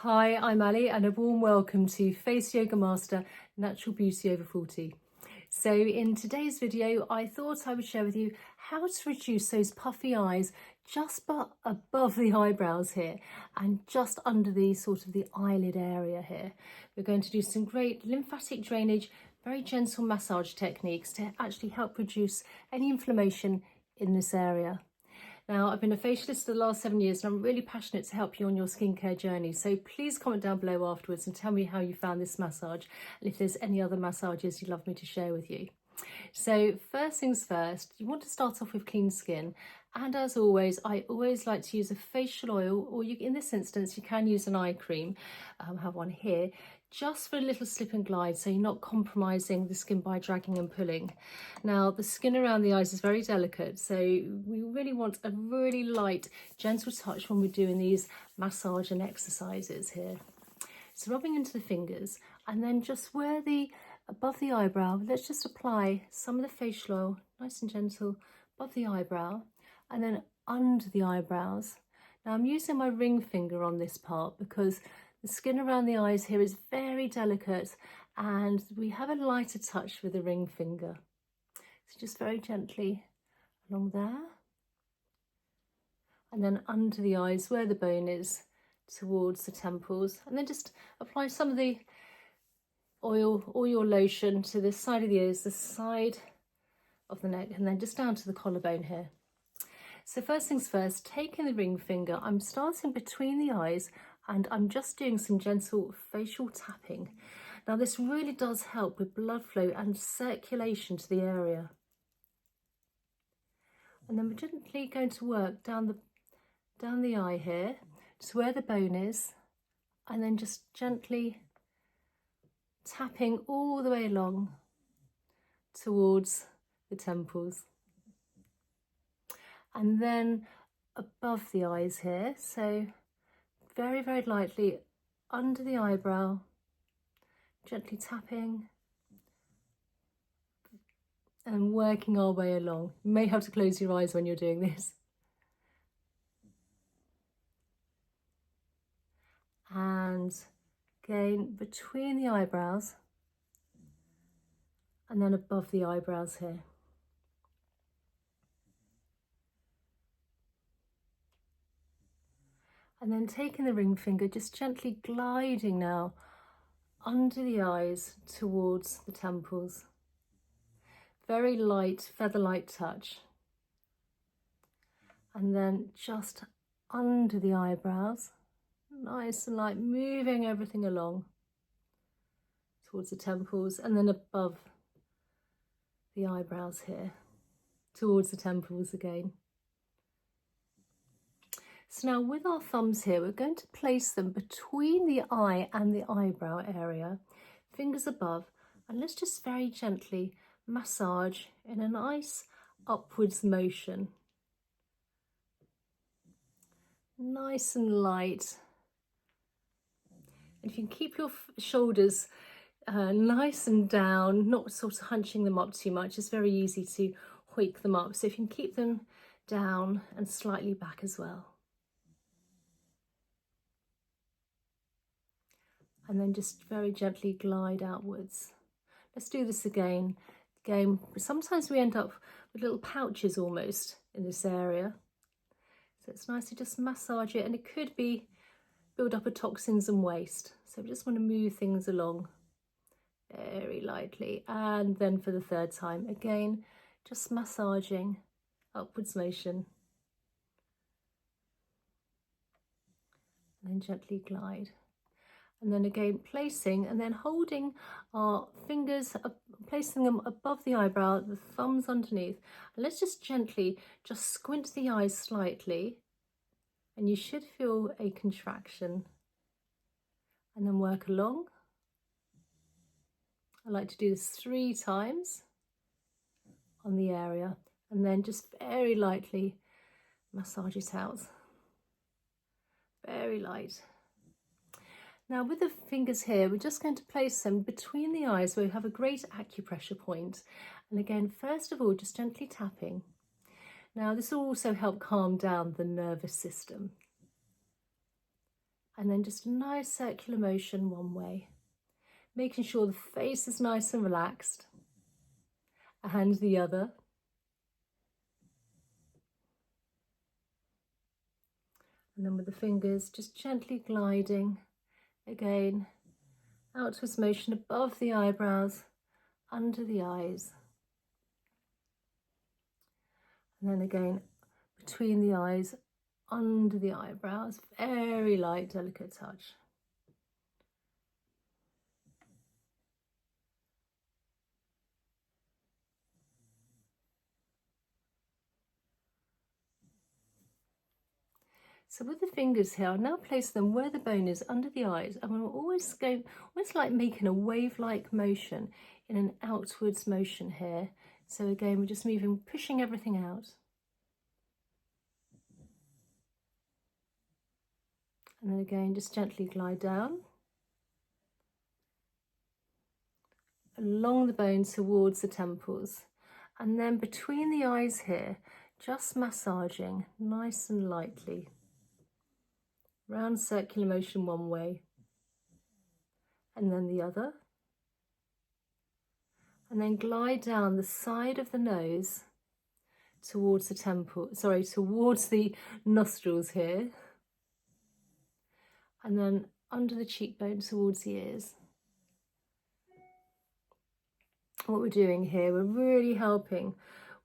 Hi, I'm Ali and a warm welcome to Face Yoga Master Natural Beauty Over 40. So in today's video, I thought I would share with you how to reduce those puffy eyes just above the eyebrows here and just under the sort of the eyelid area here. We're going to do some great lymphatic drainage, very gentle massage techniques to actually help reduce any inflammation in this area. Now, I've been a facialist for the last 7 years and I'm really passionate to help you on your skincare journey. So please comment down below afterwards and tell me how you found this massage and if there's any other massages you'd love me to share with you. So first things first, you want to start off with clean skin. And as always, I always like to use a facial oil, or in this instance, you can use an eye cream. I have one here, just for a little slip and glide, so you're not compromising the skin by dragging and pulling. Now, the skin around the eyes is very delicate, so we really want a really light, gentle touch when we're doing these massage and exercises here. So rubbing into the fingers, and then just where above the eyebrow, let's just apply some of the facial oil, nice and gentle, above the eyebrow, and then under the eyebrows. Now I'm using my ring finger on this part because the skin around the eyes here is very delicate and we have a lighter touch with the ring finger. So just very gently along there, and then under the eyes where the bone is, towards the temples, and then just apply some of the oil or your lotion to the side of the ears, the side of the neck, and then just down to the collarbone here. So first things first, taking the ring finger, I'm starting between the eyes and I'm just doing some gentle facial tapping. Now this really does help with blood flow and circulation to the area. And then we're gently going to work down the eye here to where the bone is, and then just gently tapping all the way along towards the temples. And then above the eyes here, so very, very lightly under the eyebrow, gently tapping and working our way along. You may have to close your eyes when you're doing this. And again, between the eyebrows and then above the eyebrows here. And then taking the ring finger, just gently gliding now under the eyes towards the temples. Very light, feather-light touch. And then just under the eyebrows, nice and light, moving everything along towards the temples, and then above the eyebrows here, towards the temples again. So now with our thumbs here, we're going to place them between the eye and the eyebrow area, fingers above, and let's just very gently massage in a nice upwards motion. Nice and light. And if you can keep your shoulders nice and down, not sort of hunching them up too much, it's very easy to hoik them up. So if you can keep them down and slightly back as well. And then just very gently glide outwards. Let's do this again. Sometimes we end up with little pouches almost in this area. So it's nice to just massage it, and it could be build up of toxins and waste. So we just want to move things along very lightly. And then for the third time, again, just massaging, upwards motion. And then gently glide. And then again placing and then holding our fingers, placing them above the eyebrow, the thumbs underneath. And let's just gently just squint the eyes slightly, and you should feel a contraction. And then work along. I like to do this 3 times on the area, and then just very lightly massage it out. Very light. Now with the fingers here, we're just going to place them between the eyes where we have a great acupressure point. And again, first of all, just gently tapping. Now this will also help calm down the nervous system. and then just a nice circular motion one way, making sure the face is nice and relaxed, and the other. And then with the fingers just gently gliding again, outwards motion above the eyebrows, under the eyes, and then again between the eyes, under the eyebrows, very light, delicate touch. So with the fingers here, I'll now place them where the bone is, under the eyes, and we'll always go, almost like making a wave-like motion in an outwards motion here. So again, we're just moving, pushing everything out. And then again, just gently glide down along the bone towards the temples. And then between the eyes here, just massaging nice and lightly. Round circular motion one way, and then the other. And then glide down the side of the nose towards the towards the nostrils here. And then under the cheekbone towards the ears. What we're doing here, we're really helping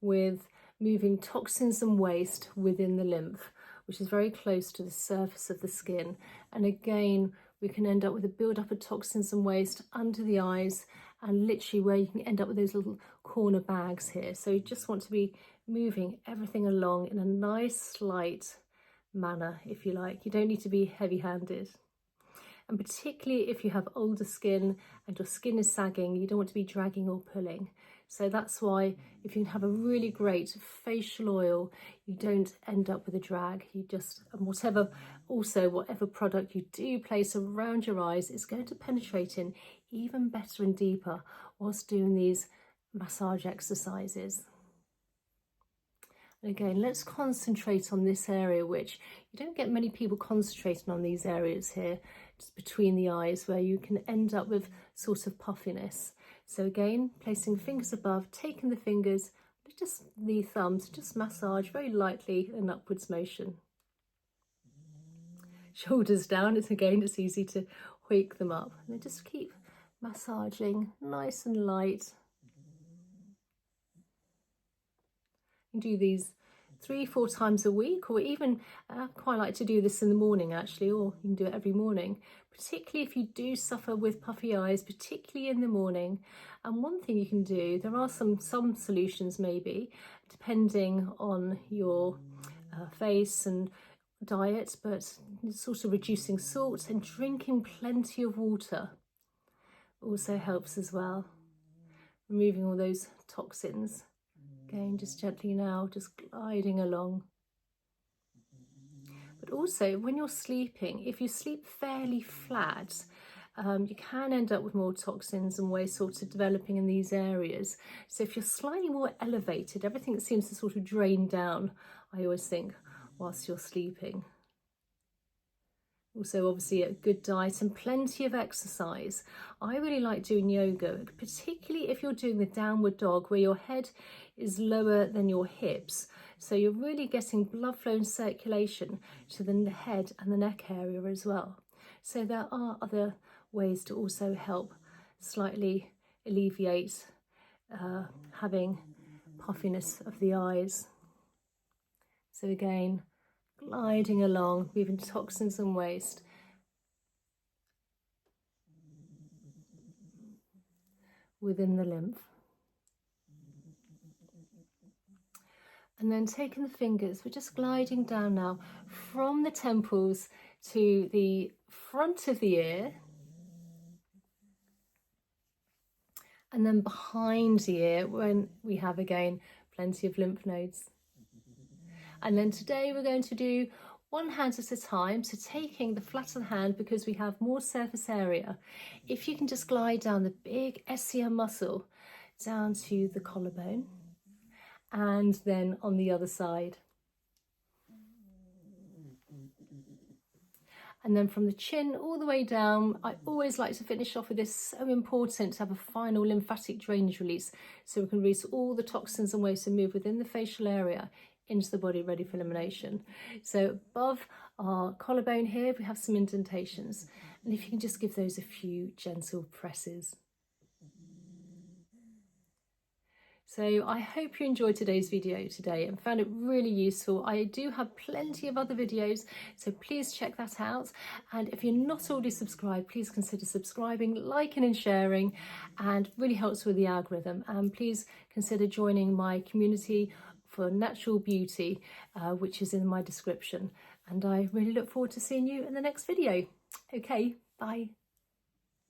with moving toxins and waste within the lymph, which is very close to the surface of the skin. And again, we can end up with a build-up of toxins and waste under the eyes, and literally where you can end up with those little corner bags here. So you just want to be moving everything along in a nice, light manner, if you like. You don't need to be heavy-handed. And particularly if you have older skin and your skin is sagging, you don't want to be dragging or pulling. So that's why if you have a really great facial oil, you don't end up with a drag. You just, and whatever product you do place around your eyes is going to penetrate in even better and deeper whilst doing these massage exercises. And again, let's concentrate on this area, which you don't get many people concentrating on these areas here, just between the eyes, where you can end up with sort of puffiness. So again, placing fingers above, taking the fingers, just the thumbs, just massage very lightly, an upwards motion. Shoulders down, it's easy to wake them up. And then just keep massaging, nice and light. You do these 3-4 times a week, or even I quite like to do this in the morning actually, or you can do it every morning, particularly if you do suffer with puffy eyes, particularly in the morning. And one thing you can do, there are some solutions maybe, depending on your face and diet, but sort of reducing salt and drinking plenty of water also helps as well, removing all those toxins. Again, just gently now, just gliding along. But also, when you're sleeping, if you sleep fairly flat, you can end up with more toxins and waste sort of developing in these areas. So if you're slightly more elevated, everything seems to sort of drain down, I always think, whilst you're sleeping. Also, obviously, a good diet and plenty of exercise. I really like doing yoga, particularly if you're doing the downward dog, where your head is lower than your hips. So you're really getting blood flow and circulation to the head and the neck area as well. So there are other ways to also help slightly alleviate having puffiness of the eyes. So again, gliding along, moving toxins and waste. Within the lymph. And then taking the fingers, we're just gliding down now from the temples to the front of the ear. And then behind the ear, when we have, again, plenty of lymph nodes. And then today we're going to do one hand at a time, so taking the flat of the hand because we have more surface area. If you can just glide down the big SCM muscle down to the collarbone, and then on the other side. And then from the chin all the way down, I always like to finish off with this, so important to have a final lymphatic drainage release so we can release all the toxins and waste and move within the facial area into the body ready for elimination. So above our collarbone here, we have some indentations. And if you can just give those a few gentle presses. So I hope you enjoyed today's video today and found it really useful. I do have plenty of other videos, so please check that out. And if you're not already subscribed, please consider subscribing, liking and sharing, and really helps with the algorithm. And please consider joining my community for natural beauty, which is in my description. And I really look forward to seeing you in the next video. Okay, bye.